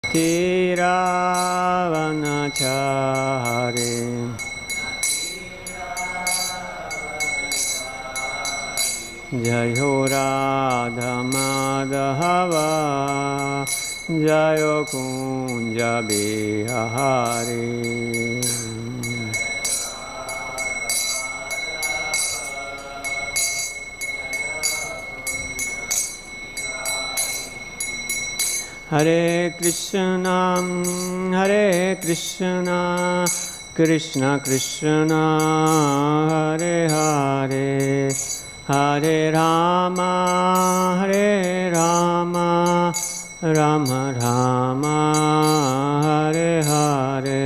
Tiravanachari Jayo Radha Madhava Jayo Kunja Bihari. Hare Krishna, Krishna Krishna, Hare Hare, Hare Rama, Rama Rama, Hare Hare.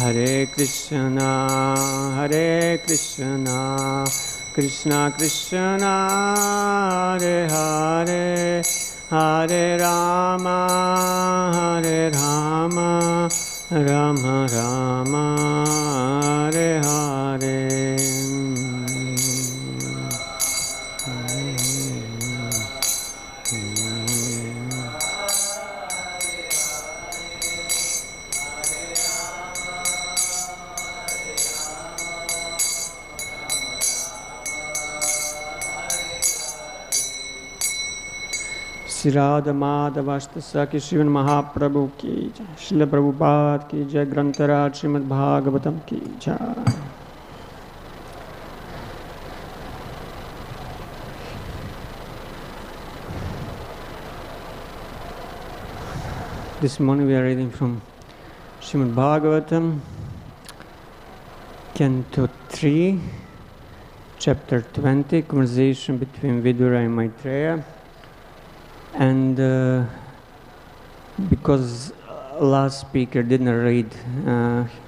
Hare Krishna, Krishna Krishna, Hare Hare, Hare Rama, Rama Rama, Hare Hare. Shri Radha माधवाष्टसा की श्रीमन महाप्रभु की जय, श्रील प्रभुपाद की जय, ग्रंथराज श्रीमद् भागवतम की जय। This morning we are reading from Srimad Bhagavatam, Canto 3, Chapter 20, conversation between Vidura and Maitreya. And because last speaker didn't read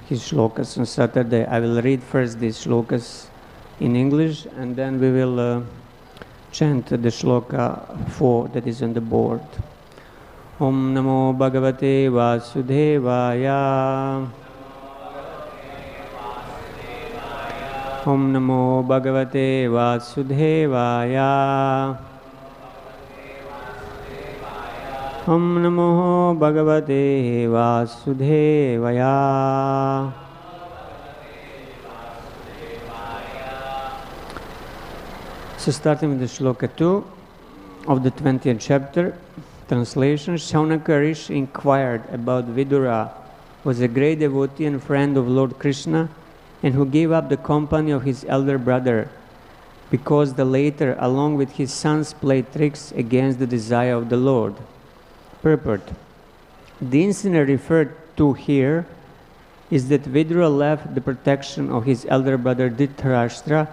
his shlokas on Saturday, I will read first these shlokas in English, and then we will chant the shloka 4 that is on the board. Om Namo Bhagavate Vasudevaya. Om Namo Bhagavate Vasudevaya. Om Namo Bhagavate Vasudevaya. So starting with the shloka 2 of the 20th chapter, translation, Shaunaka Rishi inquired about Vidura, who was a great devotee and friend of Lord Krishna, and who gave up the company of his elder brother, because the latter, along with his sons, played tricks against the desire of the Lord. Purport. The incident referred to here is that Vidura left the protection of his elder brother Dhritarashtra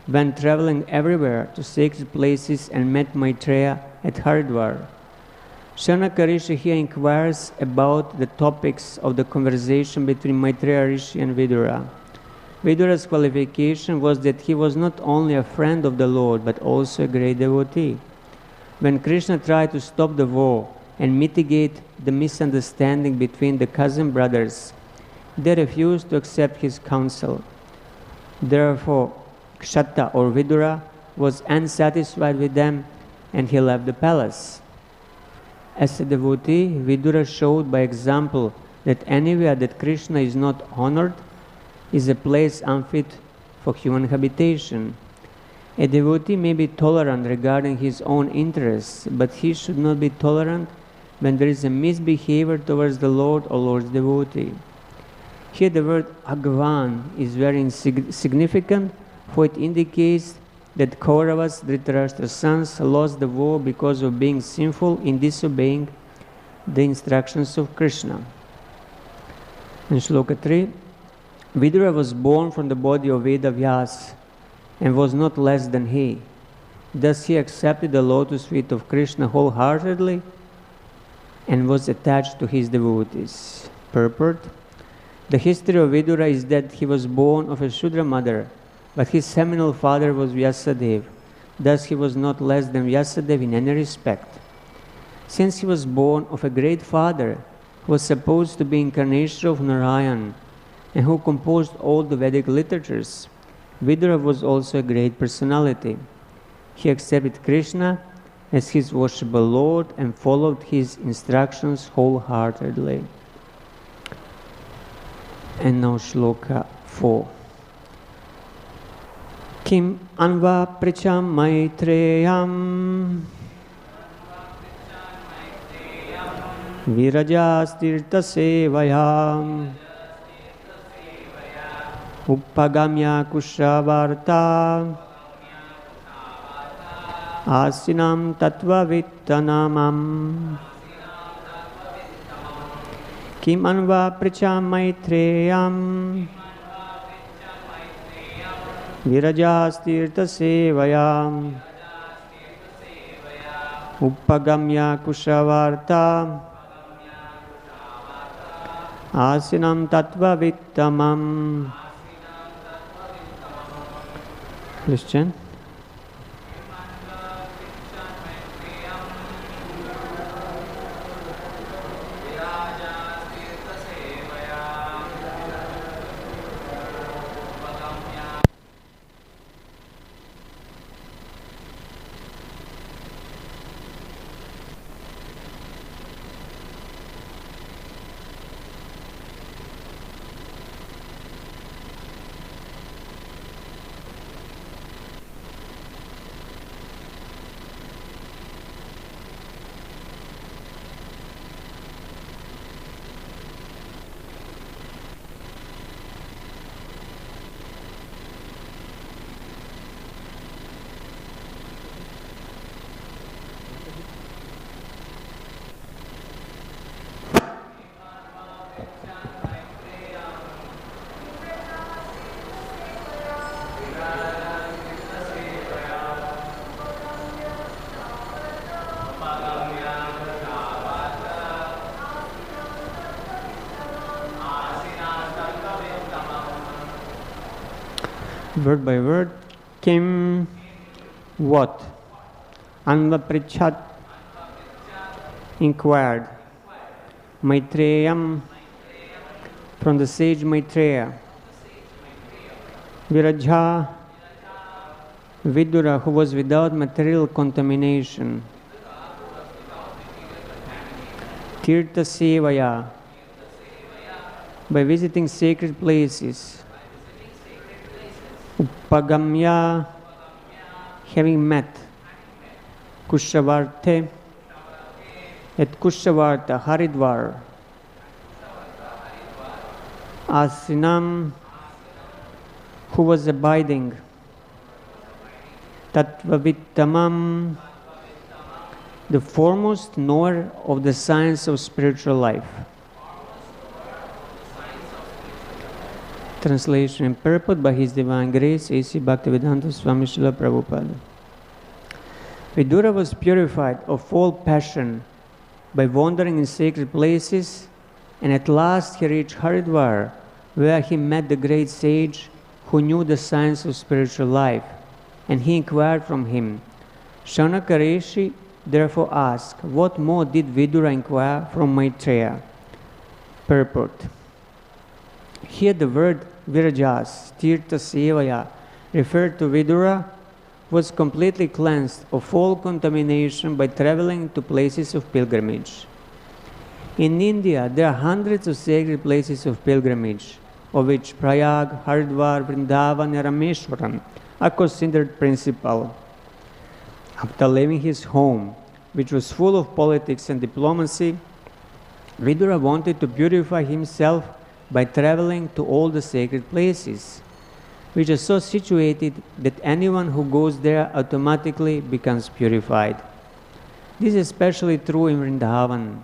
when traveling everywhere to sacred places and met Maitreya at Haridwar. Shaunaka Rishi here inquires about the topics of the conversation between Maitreya Rishi and Vidura. Vidura's qualification was that he was not only a friend of the Lord but also a great devotee. When Krishna tried to stop the war and mitigate the misunderstanding between the cousin brothers, they refused to accept his counsel. Therefore, Kshatta or Vidura was unsatisfied with them and he left the palace. As a devotee, Vidura showed by example that anywhere that Krishna is not honored is a place unfit for human habitation. A devotee may be tolerant regarding his own interests, but he should not be tolerant when there is a misbehavior towards the Lord or Lord's devotee. Here the word Agvan is very significant, for it indicates that Kauravas, Dhritarashtra's sons, lost the war because of being sinful in disobeying the instructions of Krishna. In Shloka 3, Vidura was born from the body of Veda Vyas and was not less than he. Thus he accepted the lotus feet of Krishna wholeheartedly and was attached to his devotees. Purport. The history of Vidura is that he was born of a Shudra mother, but his seminal father was Vyasadeva. Thus he was not less than Vyasadeva in any respect. Since he was born of a great father who was supposed to be incarnation of Narayan and who composed all the Vedic literatures, Vidura was also a great personality. He accepted Krishna as his worshipable Lord and followed his instructions wholeheartedly. And now Shloka 4. Kim anva pricham maitreyam virajas-tirtha sevayam uppagamya kushavarta asinam tattva vittanamam. Kim anva pricham maitreyam virajas-tirtha sevayam uppagamya kushavarta asinam tattva vittamam. Christian. Word by word. Kim, what? Anvaprichat, inquired. Maitreyam, from the sage Maitreya. Viraja, Vidura, who was without material contamination. Tirtha Sevaya, by visiting sacred places. Uppagamya, having met. Kushavarte, at Kushavarta, Haridwar. Asinam, who was abiding. Tattvavittamam, the foremost knower of the science of spiritual life. Translation and purport by His Divine Grace, A.C. Bhaktivedanta Swami Srila Prabhupada. Vidura was purified of all passion by wandering in sacred places, and at last he reached Haridwar, where he met the great sage who knew the science of spiritual life, and he inquired from him. Shaunaka Rishi therefore asked, what more did Vidura inquire from Maitreya? Purport. Here the word Virajas, Tirtha Sevaya, referred to Vidura, was completely cleansed of all contamination by traveling to places of pilgrimage. In India, there are hundreds of sacred places of pilgrimage, of which Prayag, Haridwar, Vrindavan, and Rameshwaram are considered principal. After leaving his home, which was full of politics and diplomacy, Vidura wanted to purify himself by traveling to all the sacred places, which are so situated that anyone who goes there automatically becomes purified. This is especially true in Vrindavan.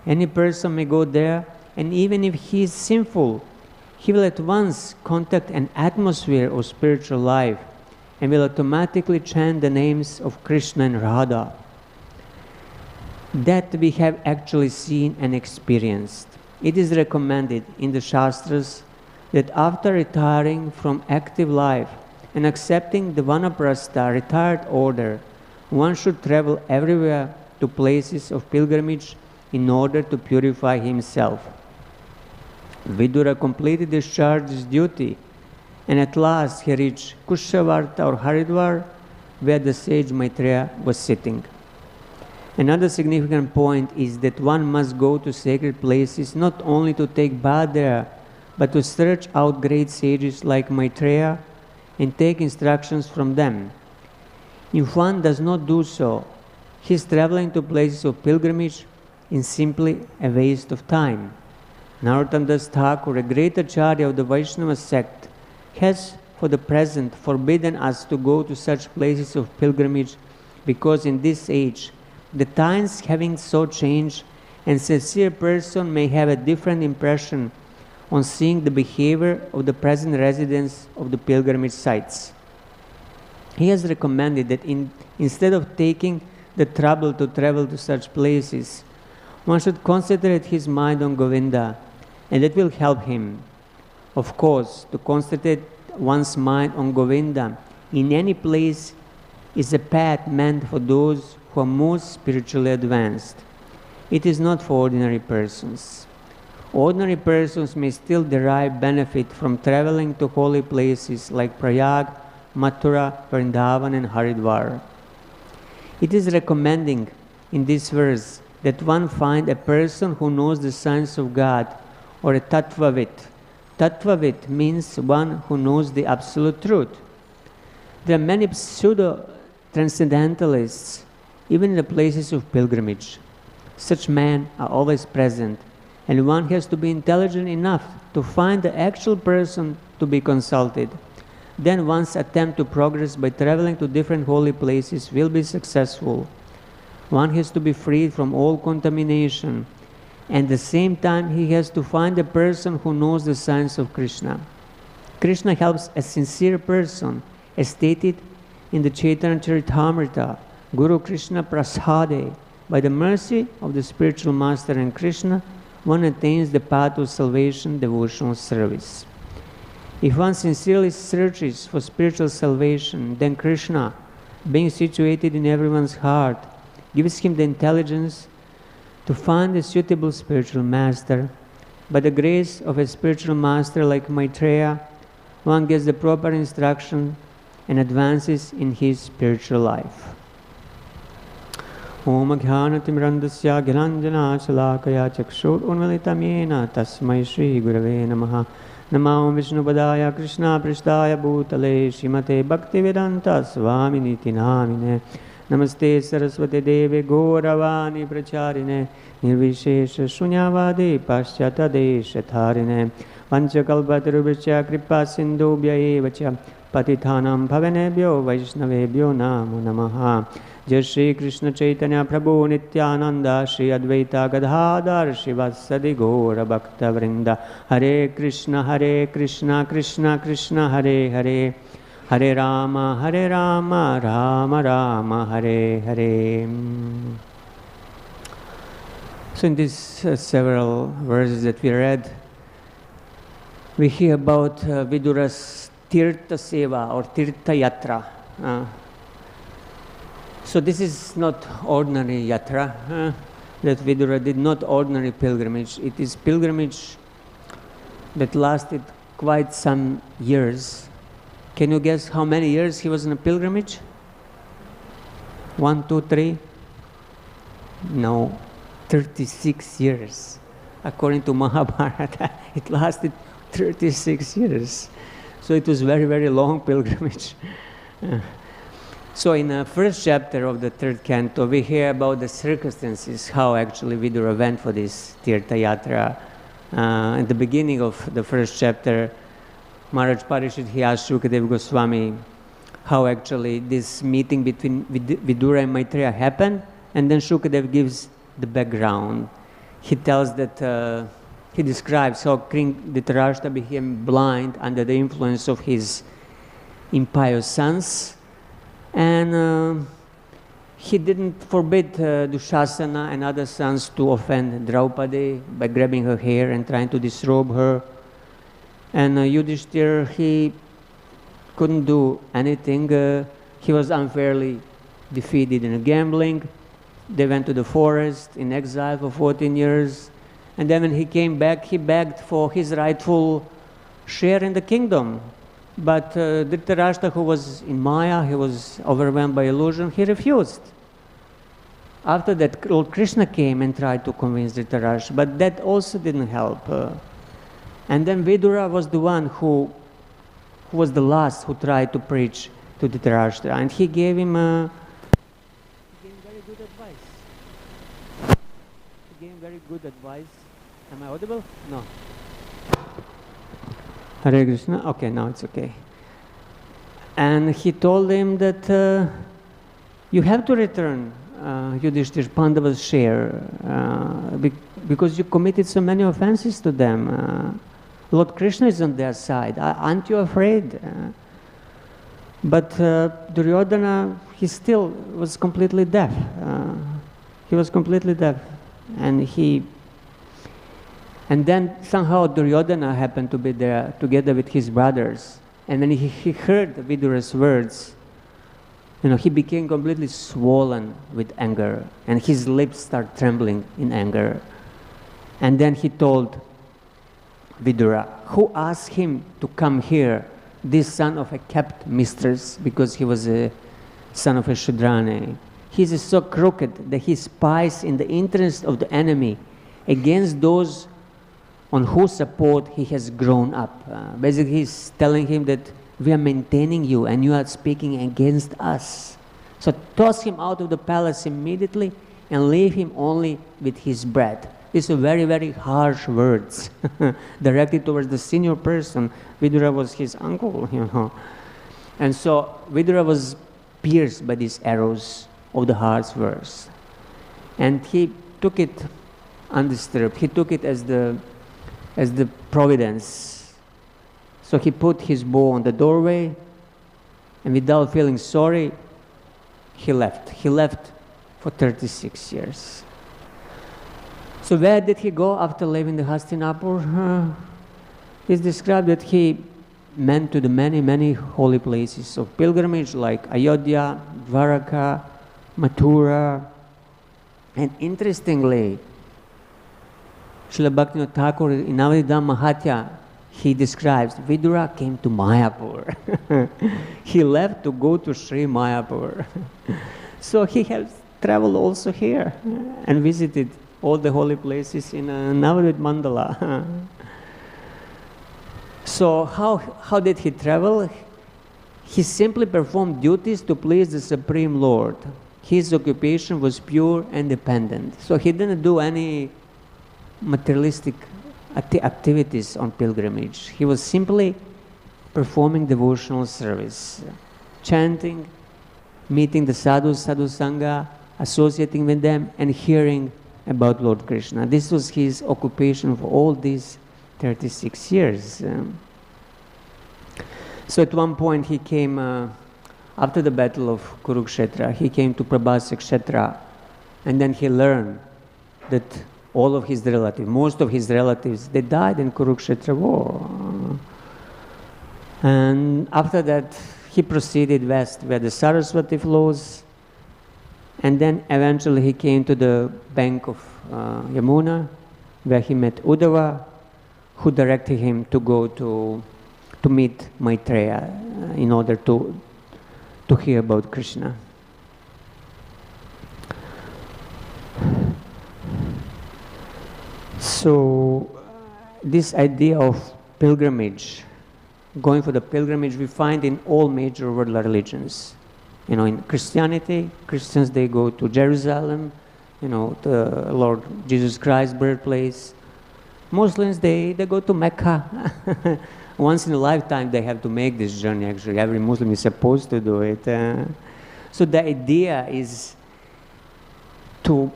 Any person may go there, and even if he is sinful, he will at once contact an atmosphere of spiritual life and will automatically chant the names of Krishna and Radha. That we have actually seen and experienced. It is recommended in the Shastras that after retiring from active life, and accepting the Vanaprastha retired order, one should travel everywhere to places of pilgrimage in order to purify himself. Vidura completely discharged his duty, and at last he reached Kushavarta or Haridwar, where the sage Maitreya was sitting. Another significant point is that one must go to sacred places not only to take bath there, but to search out great sages like Maitreya and take instructions from them. If one does not do so, his traveling to places of pilgrimage is simply a waste of time. Narottam Das Thakur, a great acharya of the Vaishnava sect, has for the present forbidden us to go to such places of pilgrimage because in this age, the times having so changed, and sincere person may have a different impression on seeing the behavior of the present residents of the pilgrimage sites. He has recommended that instead of taking the trouble to travel to such places, one should concentrate his mind on Govinda, and that will help him. Of course, to concentrate one's mind on Govinda in any place is a path meant for those who are most spiritually advanced. It is not for ordinary persons. Ordinary persons may still derive benefit from traveling to holy places like Prayag, Mathura, Vrindavan and Haridwar. It is recommending in this verse that one find a person who knows the science of God or a Tattvavit. Tattvavit means one who knows the absolute truth. There are many pseudo-transcendentalists even in the places of pilgrimage. Such men are always present, and one has to be intelligent enough to find the actual person to be consulted. Then one's attempt to progress by traveling to different holy places will be successful. One has to be freed from all contamination, and at the same time he has to find a person who knows the science of Krishna. Krishna helps a sincere person, as stated in the Chaitanya Charitamrita, Guru Krishna Prasade. By the mercy of the spiritual master and Krishna, one attains the path of salvation, devotional service. If one sincerely searches for spiritual salvation, then Krishna, being situated in everyone's heart, gives him the intelligence to find a suitable spiritual master. By the grace of a spiritual master like Maitreya, one gets the proper instruction and advances in his spiritual life. Om Jnanatimirandasya Gyananjana Shalakaya Chakshur Unmilitam Yena Tasmai Shri Gurave Namaha. Namo Vishnupadaya Krishna Prishtaya Bhutale Srimate Bhaktivedanta Swaminiti Namine. Namaste Saraswati Deve Gauravani Pracharine Nirvishesha Shunyavadi Paschata Deshatharine Panchakalpatarubhya Kripa Sindhubhya Evacha Patithanam Bhavanebhyo Vaishnavebhyo Namo Namaha. Jai Shri Krishna Chaitanya Prabhu Nityananda Shri Advaita Gadadhar Shivasadi Gaura Bhakta Vrinda. Hare Krishna Krishna Krishna Hare Hare, Hare Rama Rama Rama Hare Hare. So in these several verses that we read, we hear about Vidura's Tirtha Seva or Tirtha Yatra. So this is not ordinary yatra that Vidura did, not ordinary pilgrimage. It is pilgrimage that lasted quite some years. Can you guess how many years he was in a pilgrimage? 1, 2, 3? No, 36 years. According to Mahabharata, it lasted 36 years. So it was very, very long pilgrimage. So in the first chapter of the third canto, we hear about the circumstances, how actually Vidura went for this Tirtha Yatra. At the beginning of the first chapter, Maharaj Parishit, he asked Shukadeva Goswami how actually this meeting between Vidura and Maitreya happened, and then Shukadeva gives the background. He tells that, he describes how King Dhritarashtra became blind under the influence of his impious sons, and he didn't forbid Dushasana and other sons to offend Draupadi by grabbing her hair and trying to disrobe her. And Yudhishthira, he couldn't do anything. He was unfairly defeated in gambling. They went to the forest in exile for 14 years. And then when he came back, he begged for his rightful share in the kingdom. But Dhritarashtra, who was in Maya, he was overwhelmed by illusion, he refused. After that, Lord Krishna came and tried to convince Dhritarashtra, but that also didn't help. And then Vidura was the one who was the last who tried to preach to Dhritarashtra, and he gave him very good advice. He gave him very good advice. Am I audible? No. Hare Krishna? Okay, now it's okay. And he told him that you have to return Yudhishthir Pandava's share because you committed so many offenses to them. Lord Krishna is on their side. Aren't you afraid? But Duryodhana, he still was completely deaf. He was completely deaf. And then somehow Duryodhana happened to be there together with his brothers. And when he heard Vidura's words, he became completely swollen with anger. And his lips started trembling in anger. And then he told Vidura, who asked him to come here, this son of a kept mistress, because he was a son of a Shudrani. He is so crooked that he spies in the interest of the enemy against those on whose support he has grown up. Basically, he's telling him that we are maintaining you and you are speaking against us. So toss him out of the palace immediately and leave him only with his bread. These are very, very harsh words directed towards the senior person. Vidura was his uncle, And so Vidura was pierced by these arrows of the harsh words. And he took it undisturbed. He took it as the providence. So he put his bow on the doorway, and without feeling sorry, he left. He left for 36 years. So where did he go after leaving the Hastinapur? It's described that he went to the many, many holy places of pilgrimage like Ayodhya, Dwaraka, Mathura. And interestingly, Srila Bhaktivinoda Thakur in Navadidam Mahatya, he describes Vidura came to Mayapur. He left to go to Sri Mayapur. So he has traveled also here and visited all the holy places in Navadvip Mandala. So how did he travel? He simply performed duties to please the Supreme Lord. His occupation was pure and dependent. So he didn't do any materialistic activities on pilgrimage. He was simply performing devotional service, chanting, meeting the sadhus, sadhu sangha, associating with them, and hearing about Lord Krishna. This was his occupation for all these 36 years. So at one point he came, after the battle of Kurukshetra, he came to Prabhasa Kshetra, and then he learned that all of his relatives, most of his relatives, they died in Kurukshetra war. And after that, he proceeded west where the Saraswati flows, and then eventually he came to the bank of Yamuna, where he met Uddhava, who directed him to go to meet Maitreya in order to hear about Krishna. So this idea of pilgrimage, going for the pilgrimage, we find in all major world religions. In Christianity, Christians, they go to Jerusalem, the Lord Jesus Christ's birthplace. Muslims, they go to Mecca. Once in a lifetime they have to make this journey, actually. Every Muslim is supposed to do it. So the idea is to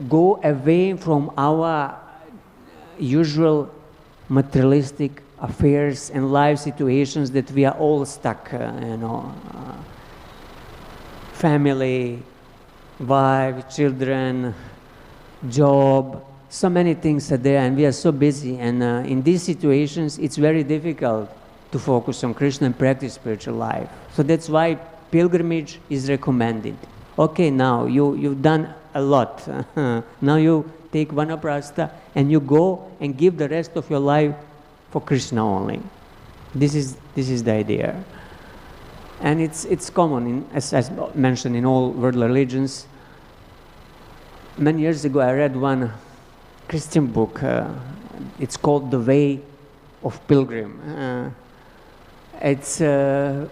go away from our usual materialistic affairs and life situations that we are all stuck, family, wife, children, job, so many things are there, and we are so busy. And in these situations, it's very difficult to focus on Krishna and practice spiritual life. So that's why pilgrimage is recommended. Okay, now you've done a lot. Now you take vanaprastha and you go and give the rest of your life for Krishna only. This is the idea. And it's common, as mentioned, in all world religions. Many years ago I read one Christian book. It's called The Way of Pilgrim. It's an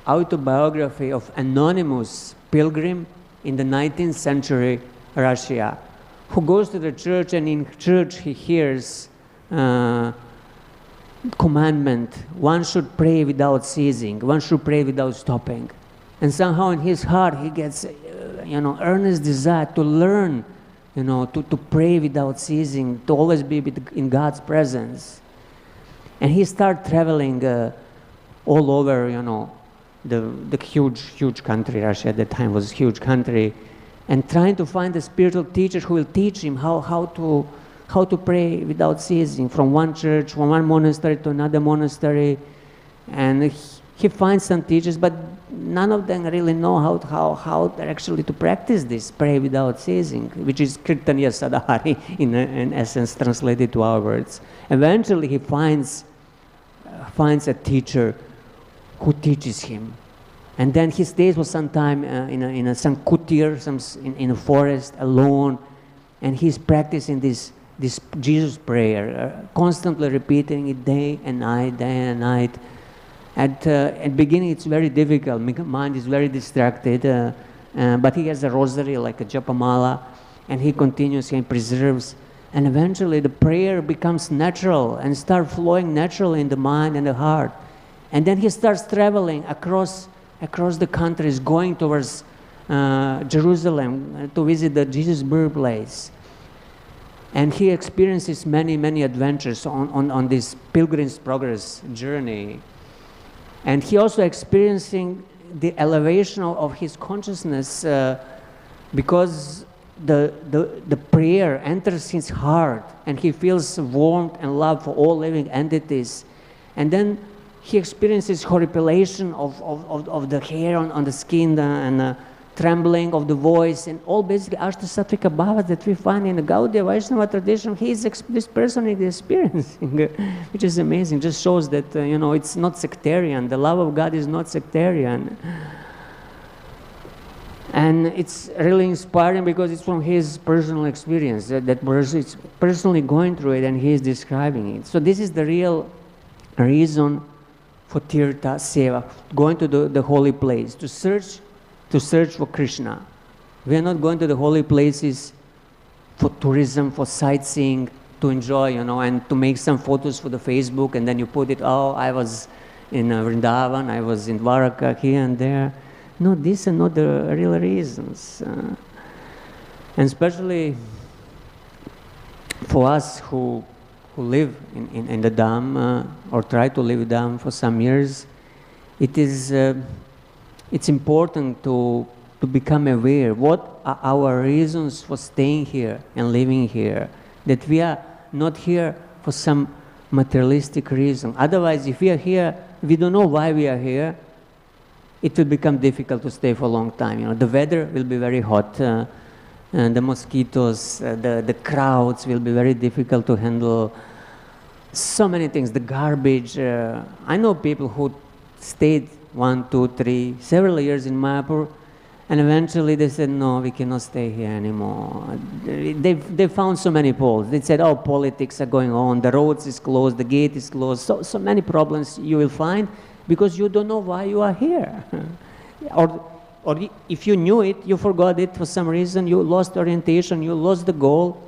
autobiography of anonymous pilgrim in the 19th century Russia, who goes to the church, and in church he hears commandment: one should pray without ceasing, one should pray without stopping. And somehow in his heart he gets earnest desire to learn, to pray without ceasing, to always be in God's presence. And he started traveling all over, the huge country. Russia at that time was a huge country, and trying to find a spiritual teacher who will teach him how to pray without ceasing, from one church, from one monastery to another monastery. And he finds some teachers, but none of them really know how actually to practice this, pray without ceasing, which is Kirtanya Sadhari in essence translated to our words. Eventually he finds a teacher who teaches him. And then he stays for some time in some kutir, in a forest alone, and he's practicing this Jesus prayer, constantly repeating it day and night. At the beginning it's very difficult, mind is very distracted, but he has a rosary, like a japamala, and he continues and preserves. And eventually the prayer becomes natural and starts flowing naturally in the mind and the heart. And then he starts traveling across the countries, going towards Jerusalem to visit the Jesus birthplace. And he experiences many adventures on this pilgrim's progress journey. And he also experiencing the elevation of his consciousness because the prayer enters his heart, and he feels warmth and love for all living entities. And then he experiences horripilation of the hair on the skin and trembling of the voice, and all basically Ashtasattvic bhavas that we find in the Gaudiya Vaishnava tradition. This person is experiencing, which is amazing. Just shows that it's not sectarian. The love of God is not sectarian. And it's really inspiring because it's from his personal experience. That person is personally going through it, and he is describing it. So this is the real reason for Tirtha Seva, going to the holy place, to search for Krishna. We are not going to the holy places for tourism, for sightseeing, to enjoy, and to make some photos for the Facebook, and then you put it, I was in Vrindavan, I was in Dwaraka, here and there. No, these are not the real reasons. And especially for us who live in the Dham, or try to live Dham for some years, it's important to become aware what are our reasons for staying here and living here, that we are not here for some materialistic reason. Otherwise, if we are here, we don't know why we are here, it will become difficult to stay for a long time. The weather will be very hot, and the mosquitoes, the crowds will be very difficult to handle. So many things, the garbage. I know people who stayed 1, 2, 3, several years in Mayapur, and eventually they said, no, we cannot stay here anymore. They found so many faults. They said, politics are going on, the roads is closed, the gate is closed, so many problems you will find because you don't know why you are here. or if you knew it, you forgot it for some reason, you lost orientation, you lost the goal.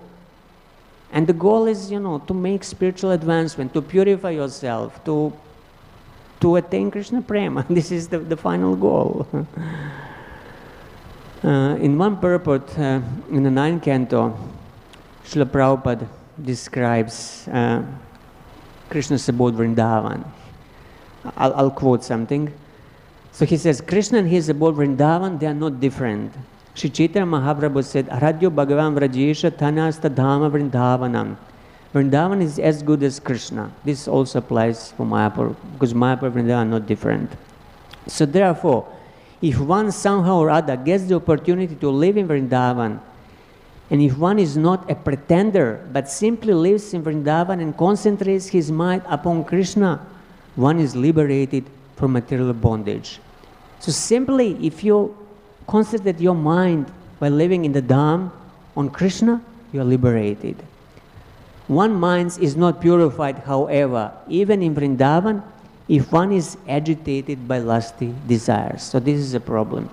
And the goal is, to make spiritual advancement, to purify yourself, to attain Krishna Prema. This is the final goal. In one purport, in the 9th canto, Srila Prabhupada describes Krishna's abode Vrindavan. I'll quote something. So he says, Krishna and his abode Vrindavan, they are not different. Shri Chaitanya Mahaprabhu said, Aradhyo Bhagavan Vrajesha Tanasta Dhama Vrindavanam. Vrindavan is as good as Krishna. This also applies for Mayapur, because Mayapur and Vrindavan are not different. So therefore, if one somehow or other gets the opportunity to live in Vrindavan, and if one is not a pretender, but simply lives in Vrindavan and concentrates his mind upon Krishna, one is liberated from material bondage. So simply, if you concentrate your mind while living in the Dham on Krishna, you are liberated. One mind is not purified, however, even in Vrindavan, if one is agitated by lusty desires. So this is a problem.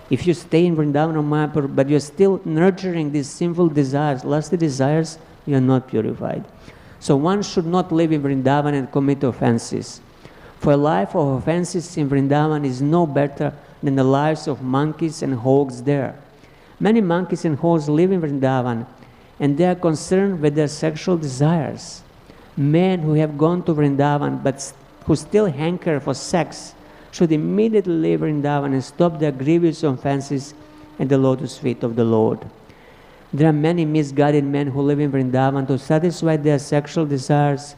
If you stay in Vrindavan or Mayapur, but you're still nurturing these sinful desires, lusty desires, you are not purified. So one should not live in Vrindavan and commit offenses. For a life of offenses in Vrindavan is no better than the lives of monkeys and hogs there. Many monkeys and hogs live in Vrindavan, and they are concerned with their sexual desires. Men who have gone to Vrindavan but who still hanker for sex should immediately leave Vrindavan and stop their grievous offenses at the lotus feet of the Lord. There are many misguided men who live in Vrindavan to satisfy their sexual desires,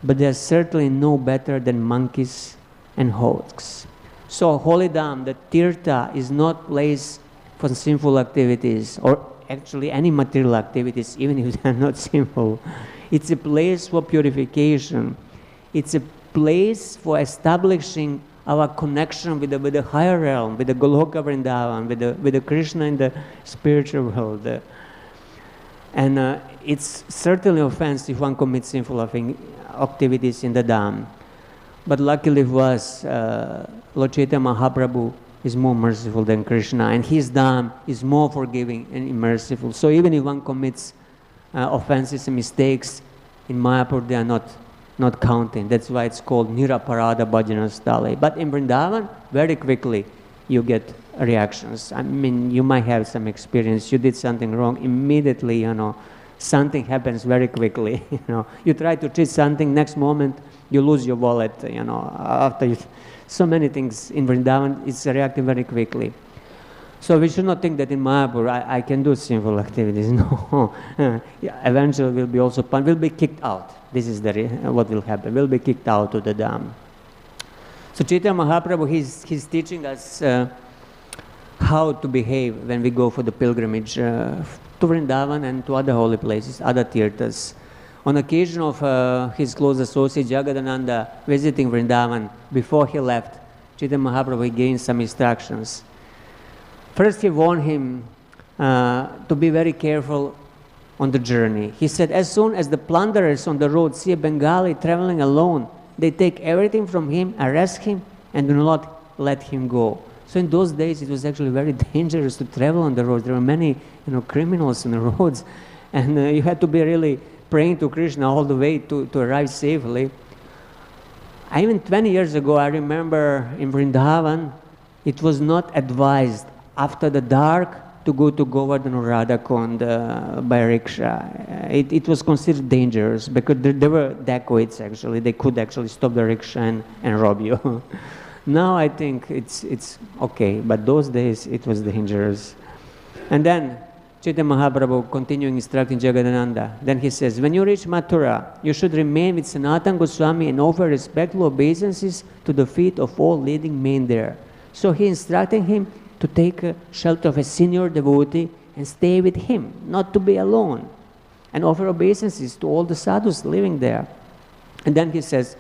but they are certainly no better than monkeys and hogs. So Holy Dham, the Tirtha, is not place for sinful activities, or actually any material activities, even if they are not sinful. It's a place for purification. It's a place for establishing our connection with the higher realm, with the Goloka Vrindavan, with the Krishna in the spiritual world. And it's certainly offense if one commits sinful activities in the Dham. But luckily for us, Lord Chaitanya Mahaprabhu is more merciful than Krishna, and his Dham is more forgiving and merciful. So even if one commits offenses and mistakes in Mayapur, they are not counting. That's why it's called Niraparada Bhajana Stale. But in Vrindavan, very quickly you get reactions. I mean, you might have some experience. You did something wrong, immediately, something happens very quickly. You try to cheat something, next moment you lose your wallet. After you, so many things in Vrindavan, it's reacting very quickly. So we should not think that in Mayapur I can do sinful activities. No, eventually we'll be also punished. We'll be kicked out. This is what will happen. We'll be kicked out of the Dham. So Chaitanya Mahaprabhu, he's teaching us how to behave when we go for the pilgrimage to Vrindavan and to other holy places, other tirthas. On occasion of his close associate Jagadananda visiting Vrindavan, before he left, Chaitanya Mahaprabhu gave some instructions. First, he warned him to be very careful on the journey. He said, as soon as the plunderers on the road see a Bengali traveling alone, they take everything from him, arrest him, and do not let him go. So in those days, it was actually very dangerous to travel on the roads. There were many, criminals on the roads, and you had to be really praying to Krishna all the way to arrive safely. Even 20 years ago, I remember in Vrindavan, it was not advised after the dark to go to Govardhan or Radhakund by rickshaw. It was considered dangerous because there were dacoits actually. They could actually stop the rickshaw and rob you. Now I think it's okay, but those days it was dangerous. And then Chaitanya Mahaprabhu continuing instructing Jagadananda. Then he says, when you reach Mathura, you should remain with Sanatana Goswami and offer respectful obeisances to the feet of all leading men there. So he instructing him to take shelter of a senior devotee and stay with him, not to be alone, and offer obeisances to all the sadhus living there. And then he says,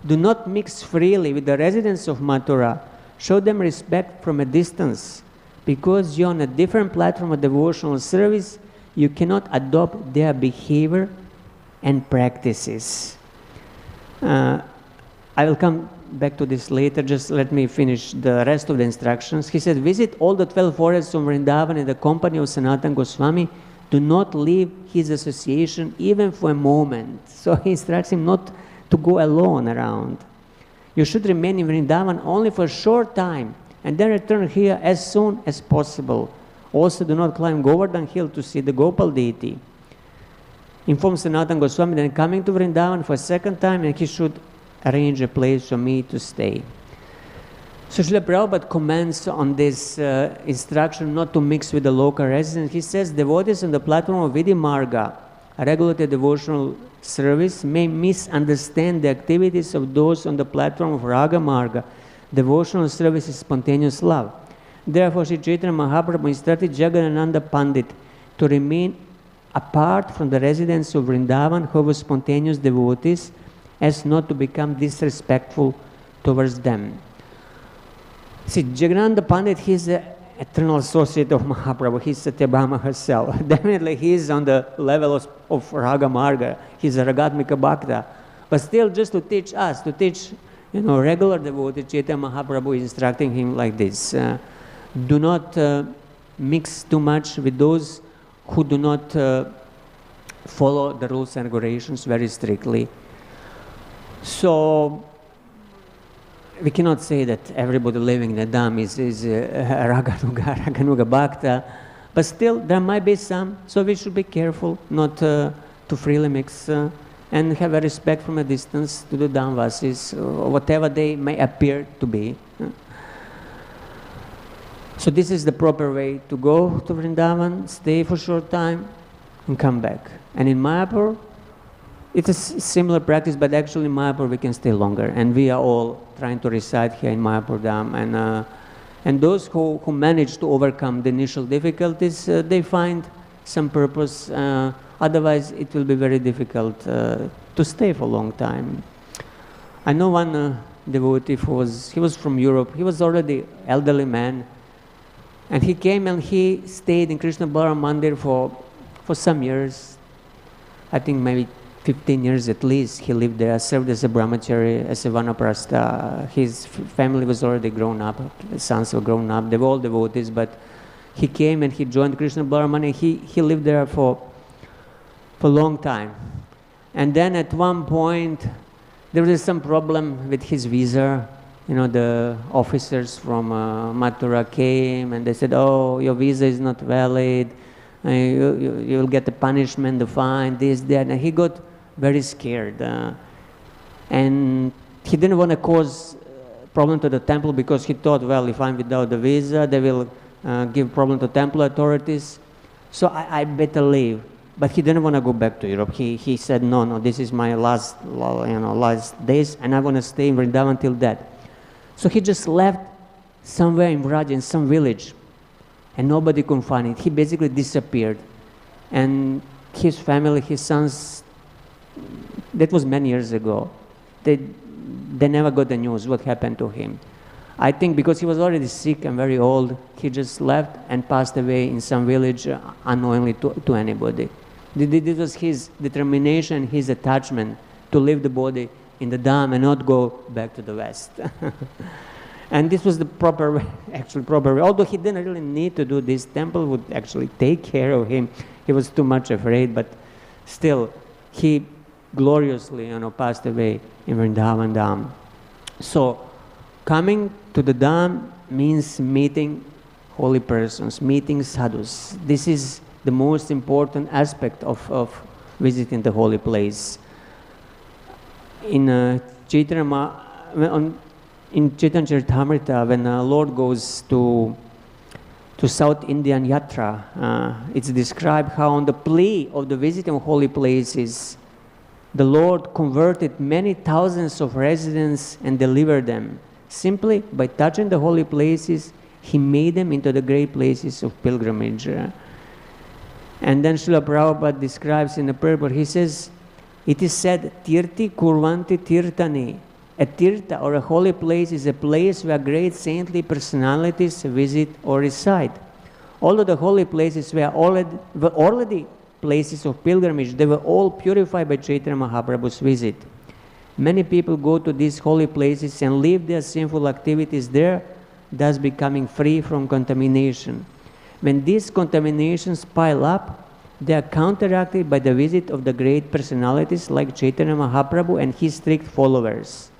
do not mix freely with the residents of Mathura. Show them respect from a distance. Because you're on a different platform of devotional service, you cannot adopt their behavior and practices. I will come back to this later, just let me finish the rest of the instructions. He said, visit all the 12 forests of Vrindavan in the company of Sanatana Goswami. Do not leave his association even for a moment. So he instructs him not to go alone around. You should remain in Vrindavan only for a short time and then return here as soon as possible. Also do not climb Govardhan hill to see the Gopal deity. Inform Sanatana Goswami then coming to Vrindavan for a second time, and he should arrange a place for me to stay. So Srila Prabhupada comments on this instruction not to mix with the local residents. He says, devotees on the platform of Vidhi Marga a regular devotional service may misunderstand the activities of those on the platform of Raga Marga. Devotional service is spontaneous love. Therefore, Sri Chaitanya Mahaprabhu instructed Jagadananda Pandit to remain apart from the residents of Vrindavan who were spontaneous devotees, as not to become disrespectful towards them. See, Jagadananda Pandit, he's the eternal associate of Mahaprabhu. He's Satyabhama herself. Definitely he is on the level of Raga Marga. He's a Ragatmika Bhakta. But still, just to teach us, to teach regular devotee, Chaitanya Mahaprabhu is instructing him like this. Do not mix too much with those who do not follow the rules and regulations very strictly. So, we cannot say that everybody living in the Dham is Raganuga Bhakta, but still there might be some, so we should be careful not to freely mix and have a respect from a distance to the Dhamvasis, whatever they may appear to be. So this is the proper way to go to Vrindavan, stay for a short time, and come back. And in Mayapur, it's a similar practice, but actually in Mayapur we can stay longer, and we are all trying to reside here in Mayapur Dham. And those who manage to overcome the initial difficulties, they find some purpose. Otherwise, it will be very difficult to stay for a long time. I know one devotee he was from Europe. He was already elderly man, and he came and he stayed in Krishna Balaram Mandir for some years. I think maybe 15 years at least. He lived there, served as a brahmachari, as a vanaprastha. His family was already grown up, his sons were grown up, they were all devotees, but he came and he joined Krishna Balaram and he lived there for a long time. And then at one point, there was some problem with his visa. The officers from Mathura came and they said, oh, your visa is not valid, you'll get the punishment, the fine, this, that. And he got very scared. And he didn't want to cause problem to the temple because he thought, well, if I'm without the visa, they will give problem to temple authorities. So I better leave. But he didn't want to go back to Europe. He said, no, this is my last days, and I want to stay in Vrindavan till that. So he just left somewhere in Vraj, in some village, and nobody could find it. He basically disappeared. And his family, his sons, that was many years ago. They never got the news what happened to him. I think because he was already sick and very old, he just left and passed away in some village unknowingly to anybody. This was his determination, his attachment to leave the body in the Dham and not go back to the West. And this was the proper way. Although he didn't really need to do this, temple would actually take care of him. He was too much afraid, but still, he gloriously, passed away in Vrindavan Dham. So, coming to the Dham means meeting holy persons, meeting sadhus. This is the most important aspect of visiting the holy place. In Chaitanya Charitamrita, when Lord goes to South Indian Yatra, it's described how on the plea of the visiting holy places, the Lord converted many thousands of residents and delivered them. Simply by touching the holy places, He made them into the great places of pilgrimage. And then Srila Prabhupada describes in the purport, he says, it is said, Tirti kurvanti tirtani. A tirtha or a holy place is a place where great saintly personalities visit or reside. Although the holy places were already places of pilgrimage, they were all purified by Chaitanya Mahaprabhu's visit. Many people go to these holy places and leave their sinful activities there, thus becoming free from contamination. When these contaminations pile up, they are counteracted by the visit of the great personalities like Chaitanya Mahaprabhu and his strict followers.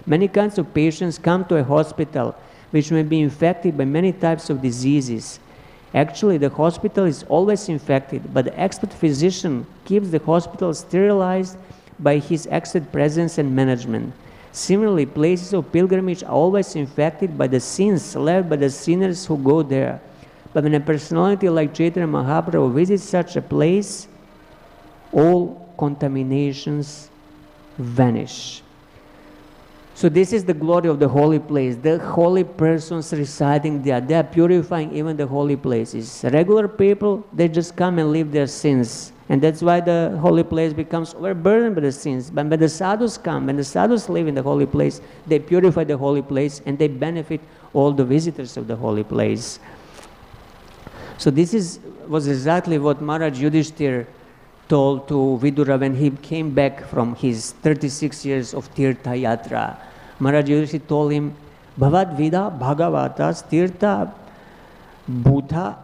Many kinds of patients come to a hospital which may be infected by many types of diseases. Actually, the hospital is always infected, but the expert physician keeps the hospital sterilized by his expert presence and management. Similarly, places of pilgrimage are always infected by the sins left by the sinners who go there. But when a personality like Chaitanya Mahaprabhu visits such a place, all contaminations vanish. So this is the glory of the holy place. The holy persons residing there, they are purifying even the holy places. Regular people, they just come and leave their sins. And that's why the holy place becomes overburdened by the sins. But when the sadhus come, when the sadhus live in the holy place, they purify the holy place and they benefit all the visitors of the holy place. So this was exactly what Maharaj Yudhishthira told to Vidura when he came back from his 36 years of Tirtha Yatra. Maharaj Yudhishthira told him, Bhavad Vida Bhagavatas Tirtha Bhuta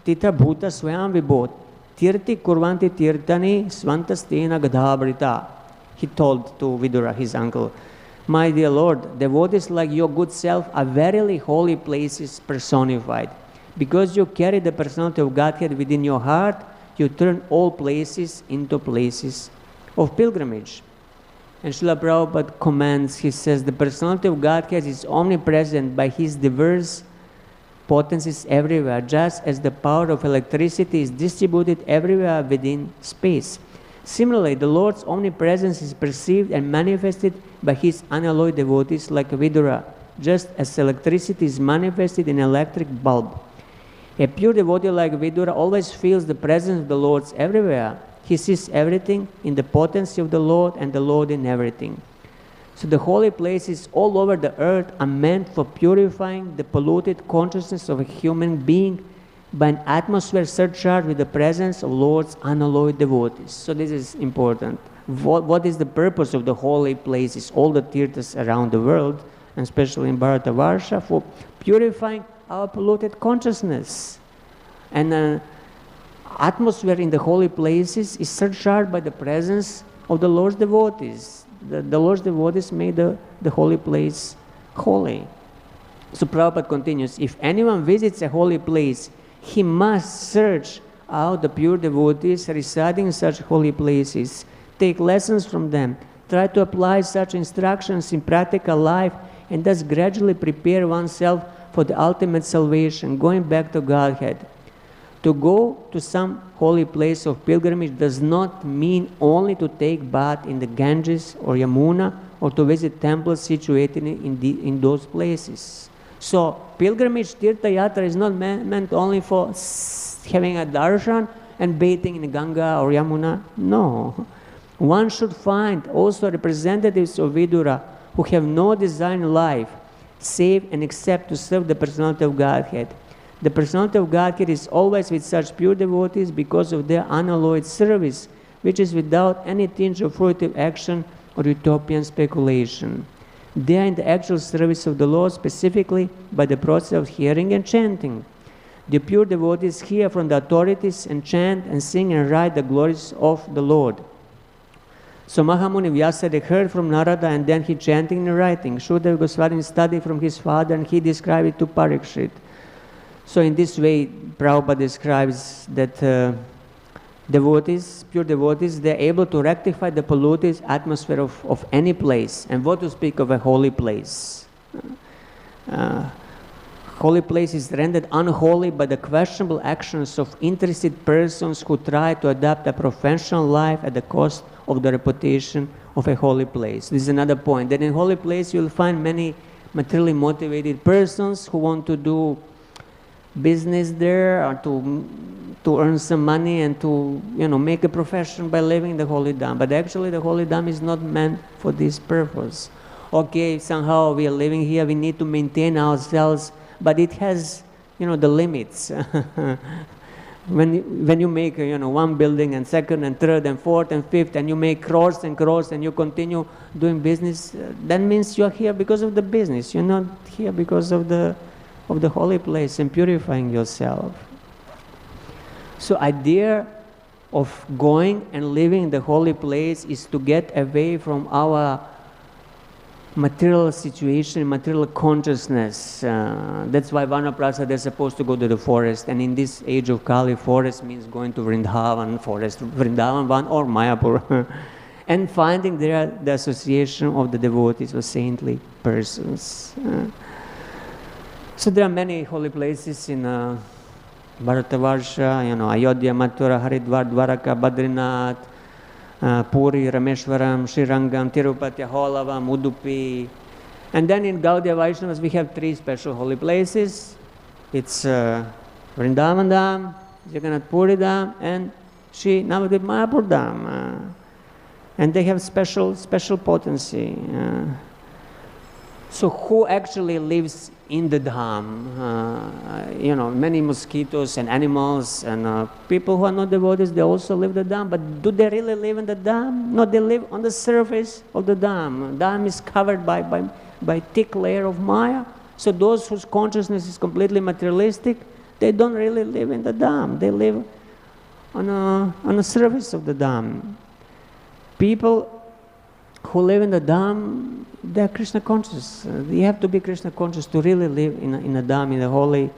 Swayam Vibhot Tirti Kurvanti Tirtani Svantastena Gadhabrita. He told to Vidura, his uncle, my dear Lord, devotees like your good self are verily holy places personified. Because you carry the personality of Godhead within your heart, you turn all places into places of pilgrimage. And Srila Prabhupada comments, he says, the personality of Godhead is omnipresent by his diverse potencies everywhere, just as the power of electricity is distributed everywhere within space. Similarly, the Lord's omnipresence is perceived and manifested by his unalloyed devotees like Vidura, just as electricity is manifested in an electric bulb. A pure devotee like Vidura always feels the presence of the Lord everywhere. He sees everything in the potency of the Lord and the Lord in everything. So the holy places all over the earth are meant for purifying the polluted consciousness of a human being by an atmosphere surcharged with the presence of Lord's unalloyed devotees. So this is important. What is the purpose of the holy places, all the tirthas around the world, and especially in Bharatavarsha, for purifying our polluted consciousness. And atmosphere in the holy places is surcharged by the presence of the Lord's devotees. The Lord's devotees made the holy place holy. So Prabhupada continues, if anyone visits a holy place, he must search out the pure devotees residing in such holy places, take lessons from them, try to apply such instructions in practical life, and thus gradually prepare oneself for the ultimate salvation, going back to Godhead. To go to some holy place of pilgrimage does not mean only to take bath in the Ganges or Yamuna or to visit temples situated in those places. So pilgrimage, Tirtha Yatra is not meant only for having a darshan and bathing in Ganga or Yamuna. No. One should find also representatives of Vidura who have no desire in life save and except to serve the personality of Godhead. The personality of Godhead is always with such pure devotees because of their unalloyed service, which is without any tinge of fruitive action or utopian speculation. They are in the actual service of the Lord, specifically by the process of hearing and chanting. The pure devotees hear from the authorities and chant and sing and write the glories of the Lord. So Mahamuni Vyasade heard from Narada and then he chanting and writing. Shukadeva Goswami studied from his father and he described it to Parikshit. So in this way, Prabhupada describes that devotees, pure devotees, they are able to rectify the polluted atmosphere of any place. And what to speak of a holy place? Holy place is rendered unholy by the questionable actions of interested persons who try to adopt a professional life at the cost of the reputation of a holy place. This is another point, that in holy place you'll find many materially motivated persons who want to do business there or to earn some money and to make a profession by living the holy dham. But actually the holy dham is not meant for this purpose. Okay, somehow we are living here, we need to maintain ourselves, but it has the limits. When you make one building and second and third and fourth and fifth and you make crores and crores and you continue doing business, that means you're here because of the business. You're not here because of the holy place and purifying yourself. So idea of going and living in the holy place is to get away from our material situation, material consciousness. That's why Vanaprastha, they're supposed to go to the forest. And in this age of Kali, forest means going to Vrindavan forest, Vrindavan Van or Mayapur. And finding there the association of the devotees or saintly persons. So there are many holy places in Bharatavarsha, Ayodhya, Mathura, Haridwar, Dwaraka, Badrinath, Puri, Rameshwaram, Srirangam, Tirupati, Holavam, Udupi. And then in Gaudiya Vaishnavas we have 3 special holy places. It's Vrindavan Dham, Jagannath Puri Dham, and Shri Navadvip Mayapur Dham. And they have special potency. So who actually lives in the Dham? You know, many mosquitoes and animals and people who are not devotees, they also live the Dham. But do they really live in the Dham? No, they live on the surface of the Dham. Dham is covered by thick layer of Maya. So those whose consciousness is completely materialistic, they don't really live in the Dham. They live on the surface of the Dham. People who live in the Dham, they are Krishna conscious. You have to be Krishna conscious to really live in a Dham, in the holy,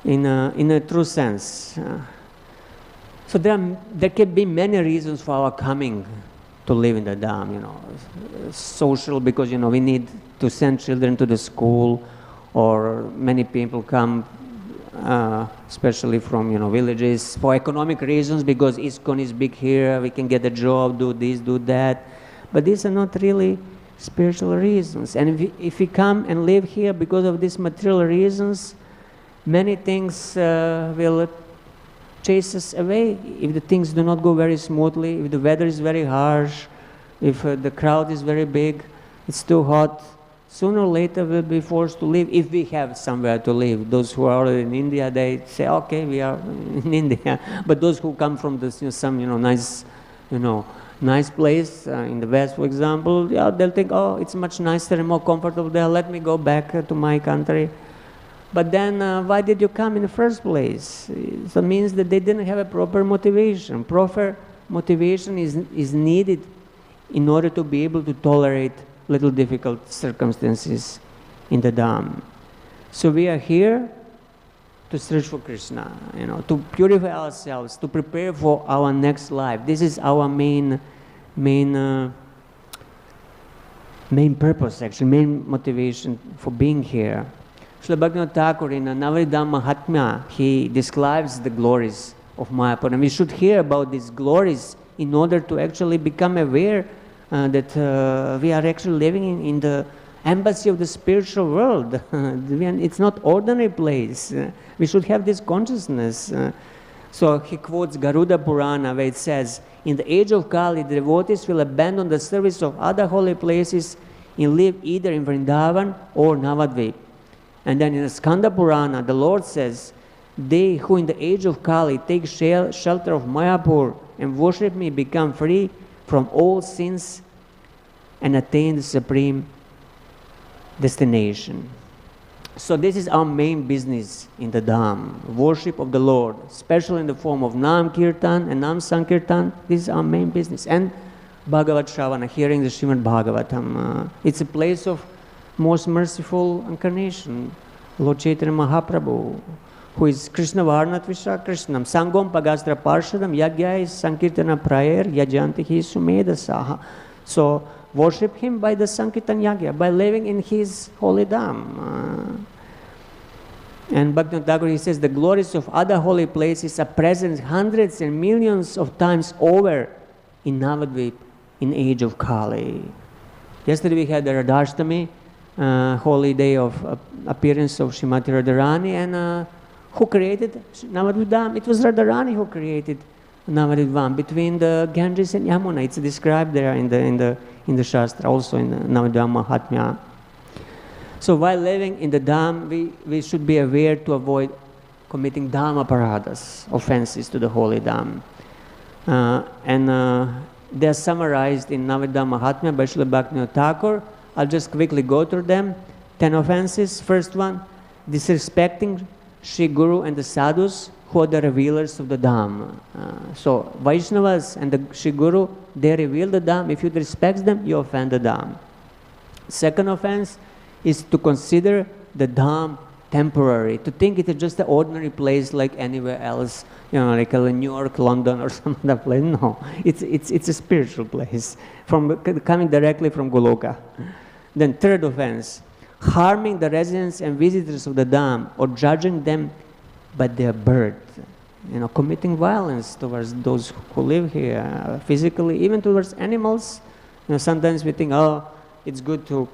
in a true sense. So there can be many reasons for our coming to live in the Dham. You know, social, because we need to send children to the school, or many people come, especially from villages, for economic reasons, because ISKCON is big here, we can get a job, do this, do that. But these are not really spiritual reasons. And if we come and live here because of these material reasons, many things will chase us away. If the things do not go very smoothly, if the weather is very harsh, if the crowd is very big, it's too hot, sooner or later we'll be forced to leave, if we have somewhere to live. Those who are already in India, they say, okay, we are in India. But those who come from this, some nice place in the West, for example, they'll think, oh, it's much nicer and more comfortable there, let me go back to my country. But then why did you come in the first place? So it means that they didn't have a proper motivation. Proper motivation is needed in order to be able to tolerate little difficult circumstances in the Dham. So we are here to search for Krishna, to purify ourselves, to prepare for our next life. This is our main purpose, actually, main motivation for being here. Srila Bhaktivinoda Thakur in Navadvip Mahatmya, he describes the glories of Mayapur, and we should hear about these glories in order to actually become aware that we are actually living in the embassy of the spiritual world. It's not ordinary place. We should have this consciousness. So he quotes Garuda Purana, where it says, in the age of Kali, the devotees will abandon the service of other holy places and live either in Vrindavan or Navadvip. And then in the Skanda Purana, the Lord says, they who in the age of Kali take shelter of Mayapur and worship me become free from all sins and attain the supreme destination. So this is our main business in the Dham, worship of the Lord, especially in the form of Nam Kirtan and Nam Sankirtan. This is our main business. And Bhagavat Shravana, hearing the Srimad Bhagavatam. It's a place of most merciful incarnation, Lord Chaitanya Mahaprabhu, who is Krishna Varnatvisha Krishnam, Sangom Pagastra Parshadam, Yagyai Sankirtana Prayer, Yajantihi Sumedasaha. So worship him by the Sankirtan Yagya, by living in his holy Dham. And Bhaktivinoda Thakur, he says, the glories of other holy places are present hundreds and millions of times over in Navadvip in age of Kali. Yesterday we had the Radhashtami, holy day of appearance of Srimati Radharani, and who created Navadvip Dham? It was Radharani who created Navadvip Dham between the Ganges and Yamuna. It's described there in the Shastra, also in the Navadvip Mahatmya. So while living in the Dham, we should be aware to avoid committing Dham aparadas, offenses to the holy Dham. And they are summarized in Navadvip Mahatmya by Srila Bhaktivinoda Thakur. I'll just quickly go through them. 10 offenses. First one, disrespecting Sri Guru and the sadhus who are the revealers of the Dham. So Vaishnavas and the Sri Guru, they reveal the Dham. If you disrespect them, you offend the Dham. Second offense is to consider the Dham temporary, to think it is just an ordinary place like anywhere else, like New York, London, or some other place. No, it's a spiritual place, coming directly from Goloka. Then third offense, harming the residents and visitors of the Dham or judging them by their birth. committing violence towards those who live here, physically, even towards animals. Sometimes we think, oh, it's good to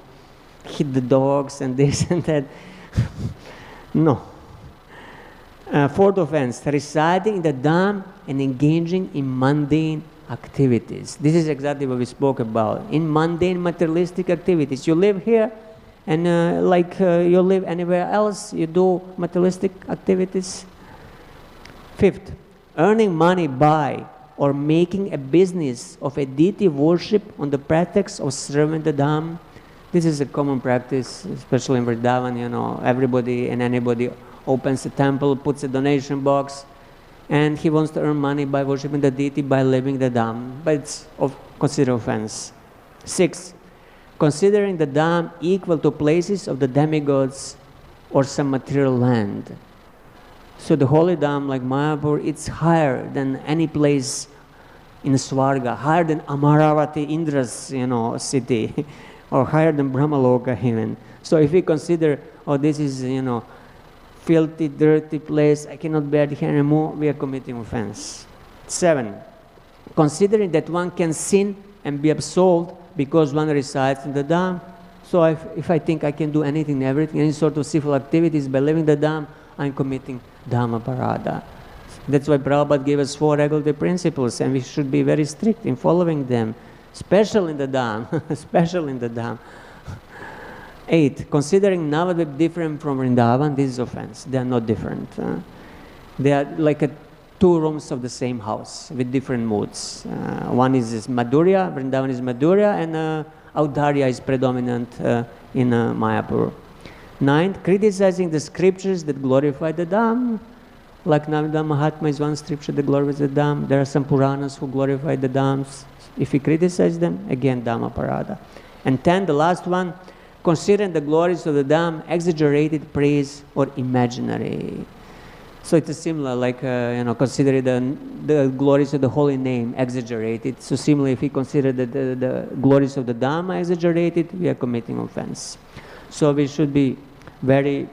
hit the dogs and this and that. No. Fourth offense, residing in the Dham and engaging in mundane activities. This is exactly what we spoke about. In mundane materialistic activities. You live here and you live anywhere else, you do materialistic activities. Fifth, earning money by or making a business of a deity worship on the pretext of serving the Dham. This is a common practice, especially in Vrindavan. Everybody and anybody opens a temple, puts a donation box, and he wants to earn money by worshiping the deity, by living the Dham. But it's considered offense. 6. Considering the Dham equal to places of the demigods or some material land. So the holy Dham, like Mayapur, it's higher than any place in Swarga, higher than Amaravati, Indra's, city, or higher than Brahmaloka even. So if we consider, this is, filthy, dirty place, I cannot bear it here anymore, we are committing offense. 7. Considering that one can sin and be absolved because one resides in the Dham. So if I think I can do anything, everything, any sort of civil activities by living the Dham, I'm committing Dhamma Parada. That's why Prabhupada gave us 4 regulative principles, and we should be very strict in following them, special in the Dham, special in the Dham. 8. Considering Navadvip different from Vrindavan, this is offense. They are not different. They are like 2 rooms of the same house with different moods. One is Madhurya, Vrindavan is Madhurya, and Audharya is predominant in Mayapur. 9. Criticizing the scriptures that glorify the Dham. Like Navadvip Mahatma is one scripture that glorifies the Dham. There are some Puranas who glorify the Dhams. If we criticize them, again, Dhamma Parada. And 10, the last one, considering the glories of the Dham exaggerated, praise, or imaginary. So it's similar, like, consider the glories of the holy name exaggerated. So similarly, if we consider the glories of the Dham exaggerated, we are committing offense. So we should be very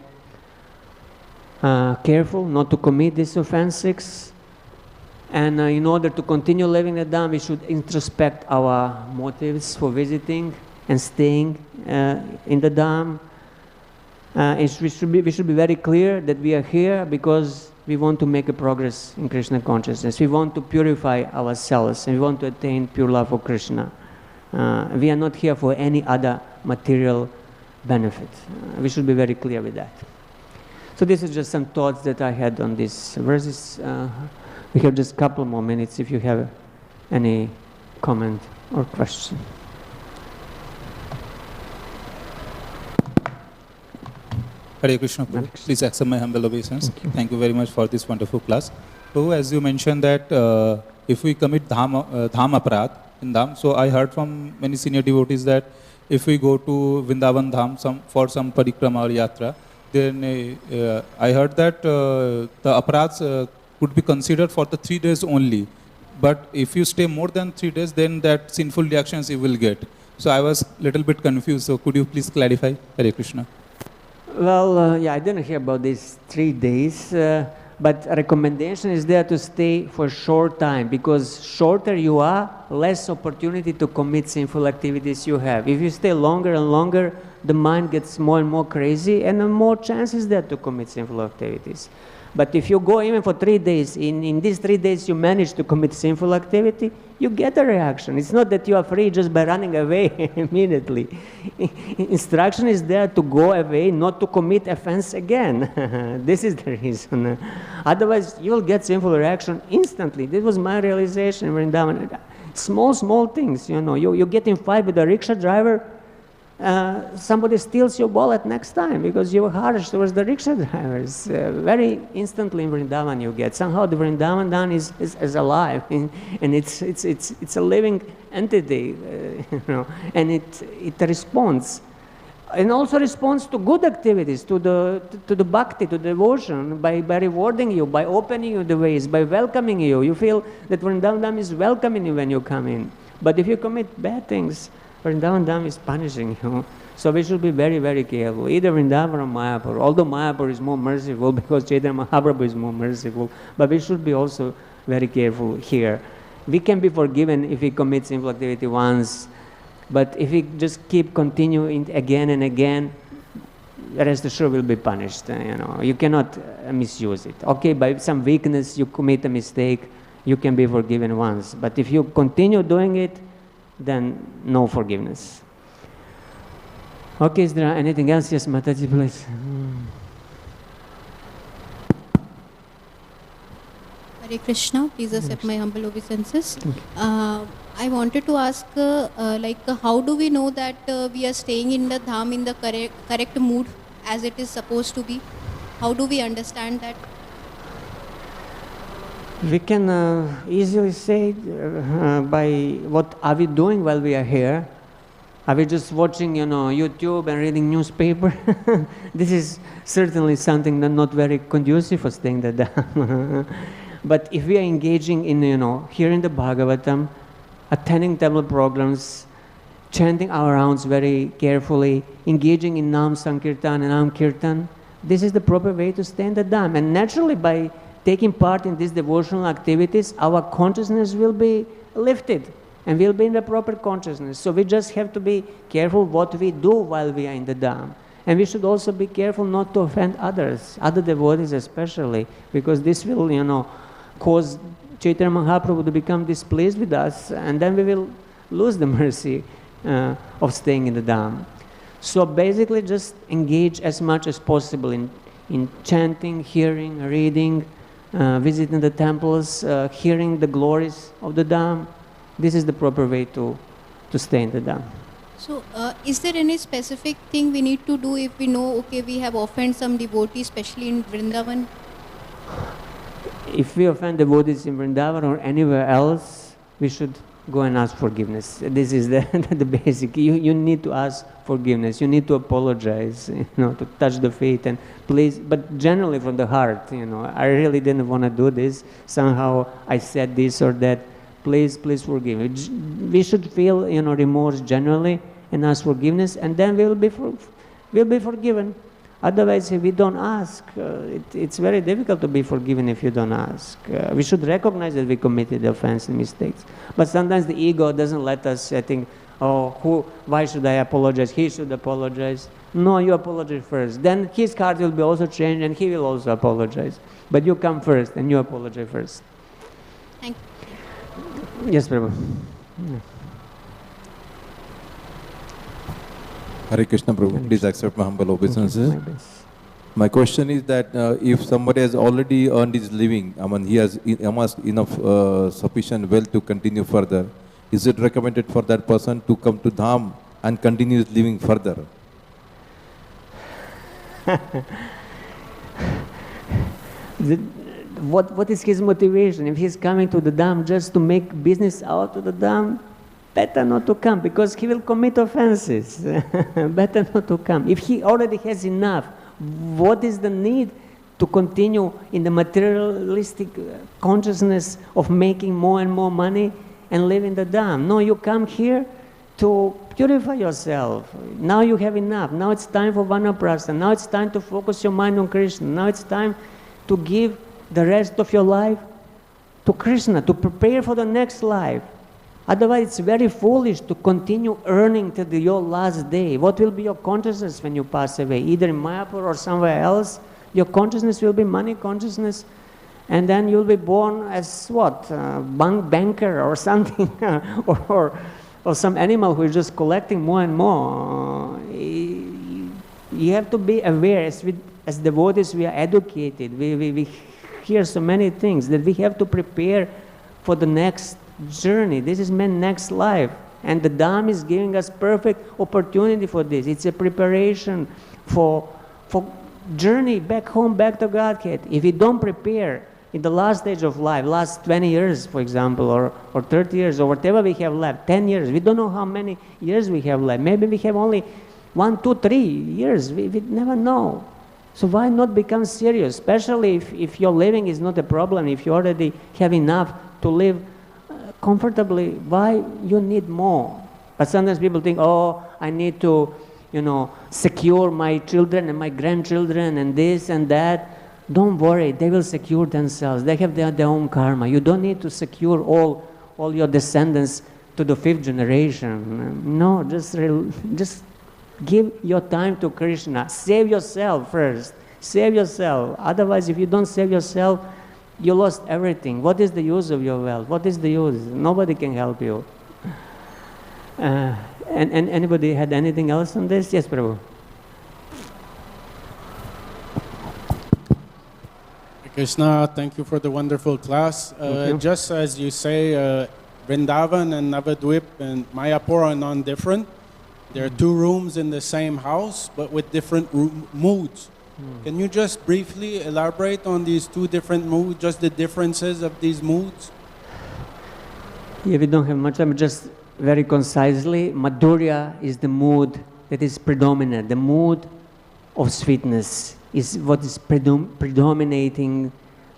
careful not to commit these offenses. And in order to continue living the Dham, we should introspect our motives for visiting and staying in the Dham. We should be very clear that we are here because we want to make a progress in Krishna consciousness. We want to purify ourselves and we want to attain pure love for Krishna. We are not here for any other material benefit. We should be very clear with that. So this is just some thoughts that I had on these verses. We have just a couple more minutes if you have any comment or question. Hare Krishna, Prabhu. Please accept my humble obeisance. Thank you very much for this wonderful class. Prabhu, as you mentioned that if we commit dham aparad in Dham, so I heard from many senior devotees that if we go to Vrindavan Dham for some parikrama or yatra, then I heard that the aparads could be considered for the 3 days only. But if you stay more than 3 days, then that sinful reactions you will get. So I was a little bit confused. So could you please clarify? Hare Krishna. Well, I didn't hear about these 3 days, but a recommendation is there to stay for a short time, because shorter you are, less opportunity to commit sinful activities you have. If you stay longer and longer, the mind gets more and more crazy, and more chances there to commit sinful activities. But if you go even for 3 days, in these 3 days you manage to commit sinful activity, you get a reaction. It's not that you are free just by running away immediately. Instruction is there to go away, not to commit offense again. This is the reason. Otherwise, you will get sinful reaction instantly. This was my realization in Vrindavan. Small things, You get in fight with a rickshaw driver, somebody steals your wallet next time because you were harsh towards the rickshaw drivers. Very instantly in Vrindavan you get. Somehow the Vrindavan Dhan is alive, and it's a living entity, and it responds. And also responds to good activities, to the bhakti, to devotion, by rewarding you, by opening you the ways, by welcoming you. You feel that Vrindavan Dham is welcoming you when you come in. But if you commit bad things, Vrindavan Dham is punishing you. So we should be very, very careful. Either Vrindavan or Mayapur. Although Mayapur is more merciful because Chaitanya Mahaprabhu is more merciful. But we should be also very careful here. We can be forgiven if we commit sinful activity once. But if we just keep continuing again and again, rest assured will be punished. You cannot misuse it. Okay, by some weakness you commit a mistake, you can be forgiven once. But if you continue doing it, then no forgiveness. Okay, is there anything else? Yes, Mataji, please. Hare Krishna, please accept my humble obeisances. I wanted to ask, how do we know that we are staying in the dham in the correct mood as it is supposed to be? How do we understand that? We can easily say by what are we doing while we are here. Are we just watching, YouTube and reading newspaper? This is certainly something that not very conducive for staying the dham. But if we are engaging in, hearing the Bhagavatam, attending temple programs, chanting our rounds very carefully, engaging in Nam Sankirtan and Nam Kirtan, this is the proper way to stay in the dham. And naturally, by taking part in these devotional activities, our consciousness will be lifted and we'll be in the proper consciousness. So we just have to be careful what we do while we are in the dham. And we should also be careful not to offend others, other devotees especially, because this will, cause Chaitanya Mahaprabhu to become displeased with us, and then we will lose the mercy of staying in the dham. So basically just engage as much as possible in chanting, hearing, reading, visiting the temples, hearing the glories of the dham. This is the proper way to stay in the dham. So is there any specific thing we need to do if we know, okay, we have offended some devotee, especially in Vrindavan? If we offend devotees in Vrindavan or anywhere else, we should go and ask forgiveness. This is the basic. You need to ask forgiveness. You need to apologize, to touch the feet and please, but generally from the heart, I really didn't want to do this. Somehow I said this or that. Please forgive me. We should feel, remorse generally and ask forgiveness, and then we'll be forgiven. Otherwise, if we don't ask, it's very difficult to be forgiven if you don't ask. We should recognize that we committed offense and mistakes. But sometimes the ego doesn't let us, I think, why should I apologize? He should apologize. No, you apologize first. Then his heart will be also changed and he will also apologize. But you come first and you apologize first. Thank you. Yes, Prabhu. Yeah. Hare Krishna Prabhu, please accept my humble obeisances. My question is that if somebody has already earned his living, he has amassed enough sufficient wealth to continue further, is it recommended for that person to come to Dham and continue his living further? What is his motivation? If he's coming to the Dham just to make business out of the Dham, better not to come, because he will commit offenses. Better not to come. If he already has enough, what is the need to continue in the materialistic consciousness of making more and more money and live in the Dham? No, you come here to purify yourself. Now you have enough. Now it's time for Vanaprastha. Now it's time to focus your mind on Krishna. Now it's time to give the rest of your life to Krishna, to prepare for the next life. Otherwise, it's very foolish to continue earning till your last day. What will be your consciousness when you pass away? Either in Mayapur or somewhere else, your consciousness will be money consciousness, and then you'll be born as what? Banker or something, or some animal who is just collecting more and more. You have to be aware, as devotees, we are educated. We hear so many things that we have to prepare for the next journey. This is my next life, and the Dham is giving us perfect opportunity for this. It's a preparation for journey back home, back to Godhead. If we don't prepare in the last stage of life, last 20 years, for example, or 30 years, or whatever we have left, 10 years, we don't know how many years we have left. Maybe we have only 1, 2, 3 years. We never know. So why not become serious, especially if your living is not a problem, if you already have enough to live comfortably? Why you need more? But sometimes people think, oh, I need to, secure my children and my grandchildren and this and that. Don't worry, they will secure themselves. They have their own karma. You don't need to secure all your descendants to the 5th generation. No, just give your time to Krishna. Save yourself first. Save yourself. Otherwise, if you don't save yourself, you lost everything. What is the use of your wealth? What is the use? Nobody can help you. And anybody had anything else on this? Yes, Prabhu. Krishna, thank you for the wonderful class. Just as you say, Vrindavan and Navadvip and Mayapur are non-different. There are 2 rooms in the same house, but with different moods. Can you just briefly elaborate on these 2 different moods, just the differences of these moods? Yeah, we don't have much time, just very concisely, Madhurya is the mood that is predominant. The mood of sweetness is what is predominating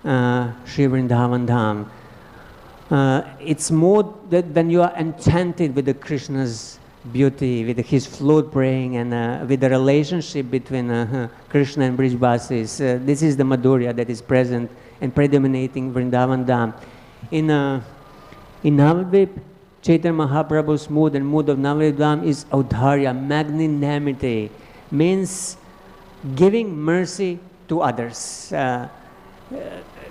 Sri Vrindavan Dham. It's mood that when you are enchanted with the Krishna's beauty, with his flute playing, and with the relationship between Krishna and Brijbasis. This is the Madhurya that is present and predominating Vrindavan Dham. In Navadvip, Chaitanya Mahaprabhu's mood and mood of Navadvip Dham is Audharya, magnanimity, means giving mercy to others,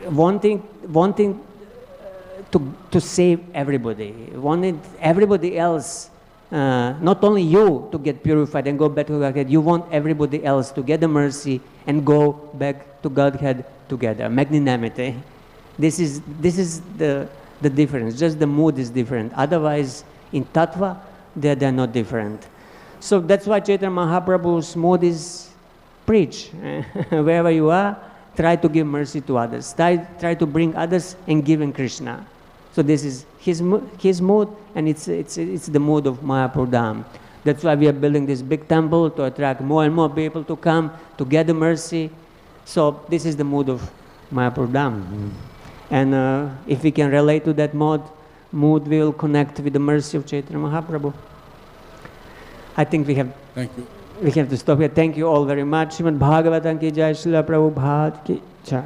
wanting to save everybody, wanting everybody else, not only you to get purified and go back to Godhead, you want everybody else to get the mercy and go back to Godhead together. Magnanimity. This is the difference. Just the mood is different. Otherwise, in Tattva, they're not different. So that's why Chaitanya Mahaprabhu's mood is preach. Wherever you are, try to give mercy to others. Try to bring others and give in Krishna. So this is his mood, and it's the mood of Mayapur Dham. That's why we are building this big temple to attract more and more people to come to get the mercy. So this is the mood of Mayapur Dham. And if we can relate to that mood, we will connect with the mercy of Chaitanya Mahaprabhu. I think we have. Thank you. We have to stop here. Thank you all very much. Srimad Bhagavatam ki jai, Srila Prabhupada ki jai.